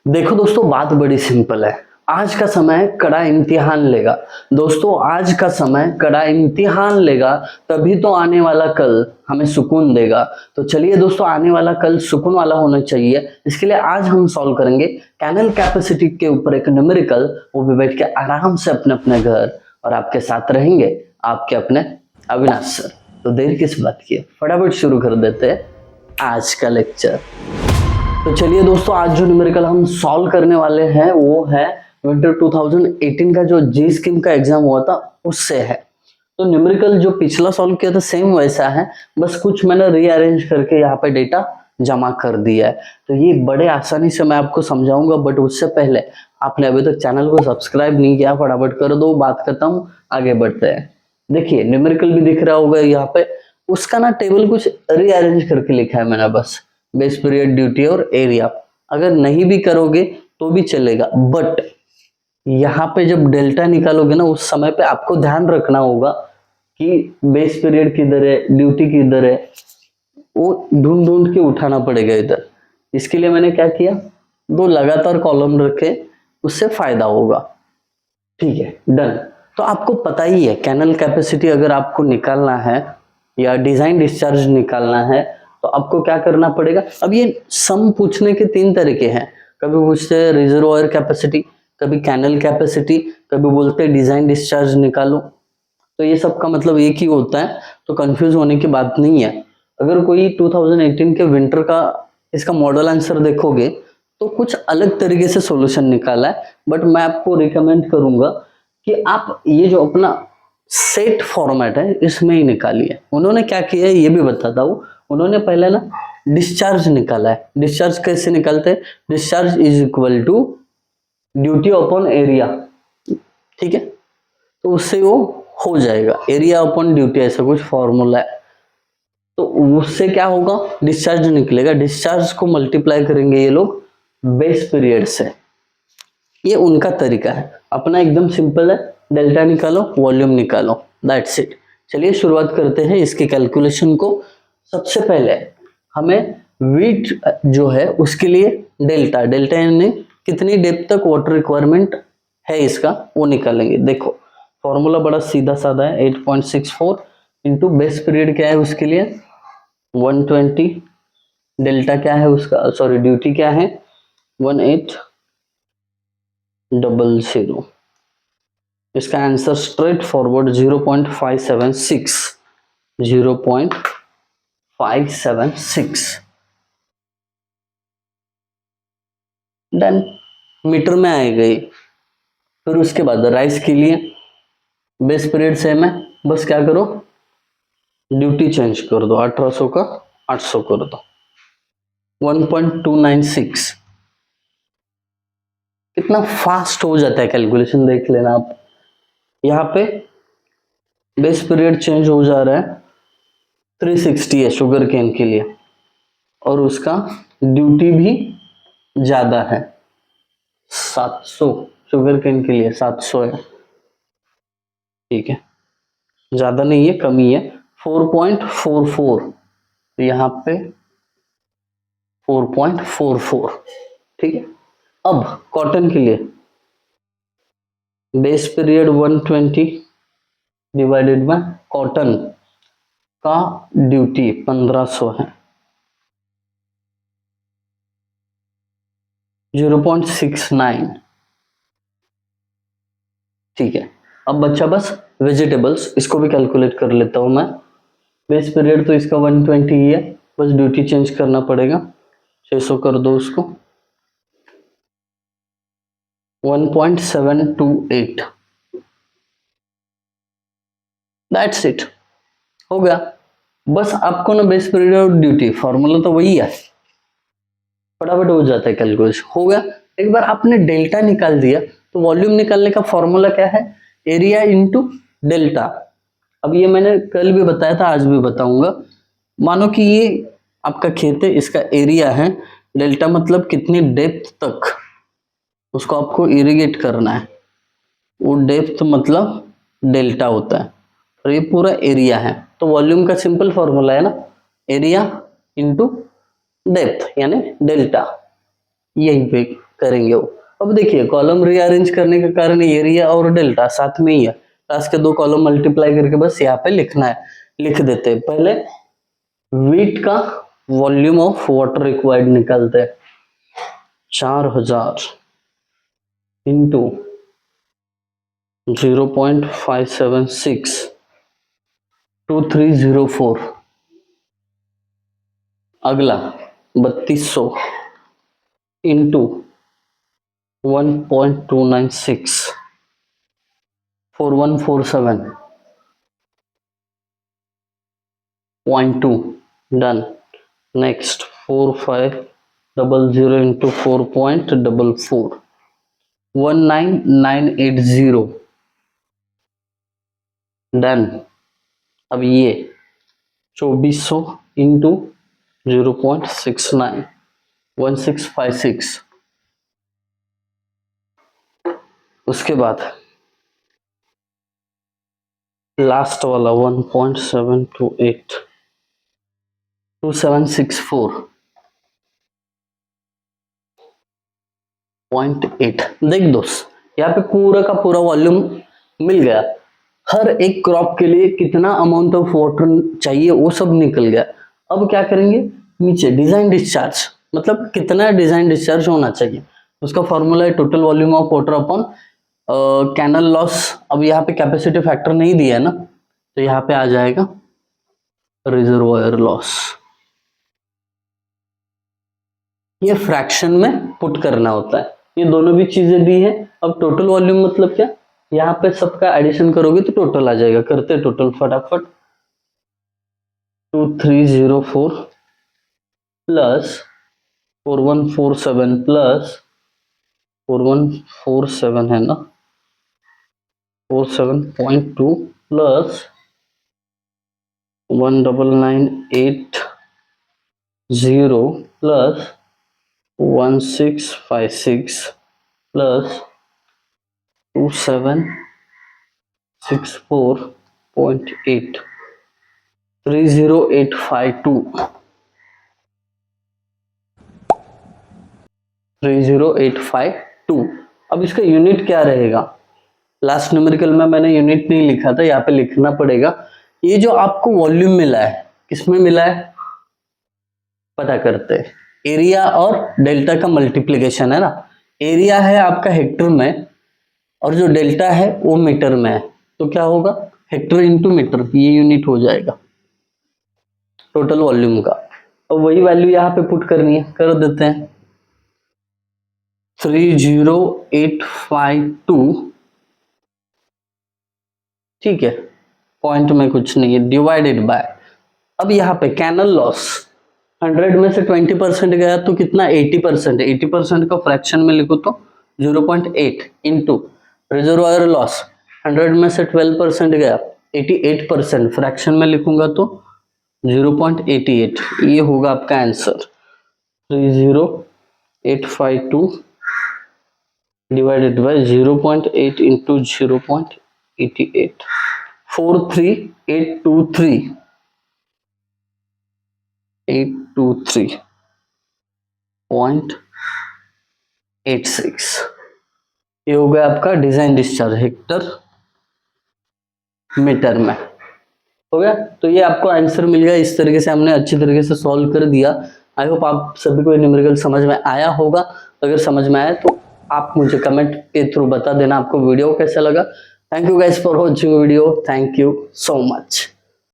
देखो दोस्तों, बात बड़ी सिंपल है। आज का समय कड़ा इम्तिहान लेगा। दोस्तों, आज का समय कड़ा इम्तिहान लेगा, तभी तो आने वाला कल हमें सुकून देगा। तो चलिए दोस्तों, आने वाला कल सुकून वाला होना चाहिए। इसके लिए आज हम सॉल्व करेंगे कैनल कैपेसिटी के ऊपर एक न्यूमेरिकल, वो भी बैठ के आराम से अपने अपने घर, और आपके साथ रहेंगे आपके अपने अविनाश सर। तो देर किस बात की है, फटाफट शुरू कर देते हैं आज का लेक्चर। तो चलिए दोस्तों, आज जो न्यूमेरिकल हम सॉल्व करने वाले हैं वो है विंटर 2018 का जो जी स्कीम का एग्जाम हुआ था उससे है। तो न्यूमेरिकल जो पिछला सॉल्व किया था सेम वैसा है, बस कुछ मैंने रीअरेंज करके यहाँ पे डेटा जमा कर दिया है। तो ये बड़े आसानी से मैं आपको समझाऊंगा, बट उससे पहले आपने अभी तक चैनल को सब्सक्राइब नहीं किया, फटाफट कर दो। बात खत्म, आगे बढ़ते हैं। देखिए, न्यूमेरिकल भी दिख रहा होगा यहाँ पे, उसका ना टेबल कुछ रीअरेंज करके लिखा है मैंने, बस बेस पीरियड, ड्यूटी और एरिया। अगर नहीं भी करोगे तो भी चलेगा, बट यहाँ पे जब डेल्टा निकालोगे ना, उस समय पे आपको ध्यान रखना होगा कि बेस पीरियड किधर है, ड्यूटी किधर है, वो ढूंढ ढूंढ के उठाना पड़ेगा इधर। इसके लिए मैंने क्या किया, दो लगातार कॉलम रखे, उससे फायदा होगा। ठीक है, डन। तो आपको पता ही है, कैनल कैपेसिटी अगर आपको निकालना है या डिजाइन डिस्चार्ज निकालना है तो आपको क्या करना पड़ेगा। अब ये सम पूछने के तीन तरीके हैं। कभी पूछते हैं रिजर्वॉयर कैपेसिटी, कभी कैनल कैपेसिटी, कभी बोलते हैं डिजाइन डिस्चार्ज निकालो। तो ये सब का मतलब एक ही होता है, तो कंफ्यूज होने की बात नहीं है। अगर कोई 2018 के विंटर का इसका मॉडल आंसर देखोगे तो कुछ अलग तरीके से सॉल्यूशन निकाला है, बट मैं आपको रिकमेंड करूंगा कि आप ये जो अपना सेट फॉर्मेट है इसमें ही निकालिए। उन्होंने क्या किया है ये भी बताता हूँ। उन्होंने पहले ना डिस्चार्ज निकाला है। डिस्चार्ज कैसे निकालते हैं, discharge is equal to duty upon area. ठीक है, तो उससे वो हो जाएगा, एरिया अपॉन ड्यूटी, ऐसा कुछ फॉर्मूला है। तो उससे क्या होगा, डिस्चार्ज निकलेगा। डिस्चार्ज को मल्टीप्लाई करेंगे ये लोग बेस पीरियड से। ये उनका तरीका है, अपना एकदम सिंपल है। डेल्टा निकालो, वॉल्यूम निकालो, दैट्स इट। चलिए शुरुआत करते हैं इसके कैलकुलेशन को। सबसे पहले हमें वीट जो है उसके लिए डेल्टा, डेल्टा यानी कितनी डेप्थ तक वाटर रिक्वायरमेंट है इसका, वो निकालेंगे। देखो फॉर्मूला बड़ा सीधा साधा है, 8.64 इंटू बेस पीरियड क्या है उसके लिए 120, डेल्टा क्या है उसका, सॉरी ड्यूटी क्या है 1800। इसका answer straightforward 0.576, 0.576 done, metre में आएगा ये। फिर उसके बाद राइस के लिए बेस पीरियड सेम है, बस क्या करो ड्यूटी चेंज कर दो, 1800 का 800 कर दो, 1.296। कितना फास्ट हो जाता है कैलकुलेशन, देख लेना आप। यहाँ पे बेस पीरियड चेंज हो जा रहा है, 360 है शुगर केन के लिए, और उसका ड्यूटी भी ज्यादा है 700, शुगर केन के लिए 700 है। ठीक है, ज्यादा नहीं है, कमी है 4.44, तो यहाँ पे 4.44। ठीक है, अब कॉटन के लिए base period 120 divided by cotton का ड्यूटी 1500 है, 0.69। ठीक है, अब बच्चा बस वेजिटेबल्स, इसको भी कैलकुलेट कर लेता हूं मैं। बेस पीरियड तो इसका 120 ही है, बस ड्यूटी चेंज करना पड़ेगा, 600 कर दो उसको, 1.728, दैट्स इट, हो गया। बस आपको ना बेस पीरियड और ड्यूटी, फॉर्मूला तो वही है, फटाफट हो जाता है कैलकुलेशन, हो गया। एक बार आपने डेल्टा निकाल दिया तो वॉल्यूम निकालने का फॉर्मूला क्या है, एरिया इंटू डेल्टा। अब ये मैंने कल भी बताया था, आज भी बताऊंगा। मानो कि ये आपका खेत है, इसका एरिया है, डेल्टा मतलब कितनी डेप्थ तक उसको आपको इरिगेट करना है, वो डेप्थ मतलब डेल्टा होता है, और ये पूरा एरिया है। तो वॉल्यूम का सिंपल फॉर्मूला है ना, एरिया इंटू डेप्थ यानी डेल्टा, यही पे करेंगे वो। अब देखिए कॉलम रीअरेंज करने का कारण एरिया और डेल्टा साथ में ही है, लास्ट के दो कॉलम मल्टीप्लाई करके बस यहाँ पे लिखना है। लिख देते हैं पहले वीट का वॉल्यूम ऑफ वाटर रिक्वायर्ड निकालते हैं, 4000 इंटू 0.576 2304। अगला 3200 into 1.296 4147.2 done. Next 4500 into 4.44 19980 done. अब ये 2400 इंटू 0.69 1656। उसके बाद लास्ट वाला 1.728 2764.8। देख दोस्त यहाँ पे पूरा का पूरा वॉल्यूम मिल गया, हर एक क्रॉप के लिए कितना अमाउंट ऑफ वाटर चाहिए वो सब निकल गया। अब क्या करेंगे, नीचे डिजाइन डिस्चार्ज मतलब कितना डिजाइन डिस्चार्ज होना चाहिए, उसका फॉर्मूला है total volume of water upon canal loss. अब यहाँ पे कैपेसिटी फैक्टर नहीं दिया है ना, तो यहाँ पे आ जाएगा रिजर्वायर लॉस। ये फ्रैक्शन में पुट करना होता है, ये दोनों भी चीजें दी है। अब टोटल वॉल्यूम मतलब क्या, यहाँ पे सबका एडिशन करोगे तो टोटल आ जाएगा। करते टोटल फटाफट, 2304 प्लस 4147 प्लस 4147 है ना, 47.2 प्लस 19980 प्लस 1656 प्लस 2764.8 30852 30852। अब इसका यूनिट क्या रहेगा, लास्ट न्यूमेरिकल में मैंने यूनिट नहीं लिखा था, यहाँ पे लिखना पड़ेगा। ये जो आपको वॉल्यूम मिला है किसमें मिला है पता करते हैं, एरिया और डेल्टा का मल्टीप्लिकेशन है ना। एरिया है आपका हेक्टर में और जो डेल्टा है वो मीटर में है, तो क्या होगा हेक्टर इंटू मीटर, ये यूनिट हो जाएगा टोटल वॉल्यूम का। अब वही वैल्यू यहाँ पे पुट करनी है, कर देते हैं 30852, ठीक है, पॉइंट में कुछ नहीं है, डिवाइडेड बाय। अब यहाँ पे कैनल लॉस 100 में से 20% गया तो कितना 80%, 80% का फ्रैक्शन में लिखो तो 0.8 इंटू रिजर्वायर लॉस 100 में से 12% गया 88%, फ्रैक्शन में लिखूंगा तो 0.88। ये होगा आपका आंसर 30852 डिवाइडेड बाय 0.8 इंटू 0.88 43823.86। ये हो गया आपका डिजाइन डिस्चार्ज हेक्टर मीटर में, हो गया। तो ये आपको आंसर मिल गया, इस तरीके से हमने अच्छी तरीके से सॉल्व कर दिया। आई होप आप सभी को न्यूमेरिकल समझ में आया होगा। अगर समझ में आया तो आप मुझे कमेंट के थ्रू बता देना आपको वीडियो कैसा लगा। Thank you guys for watching video, thank you so much.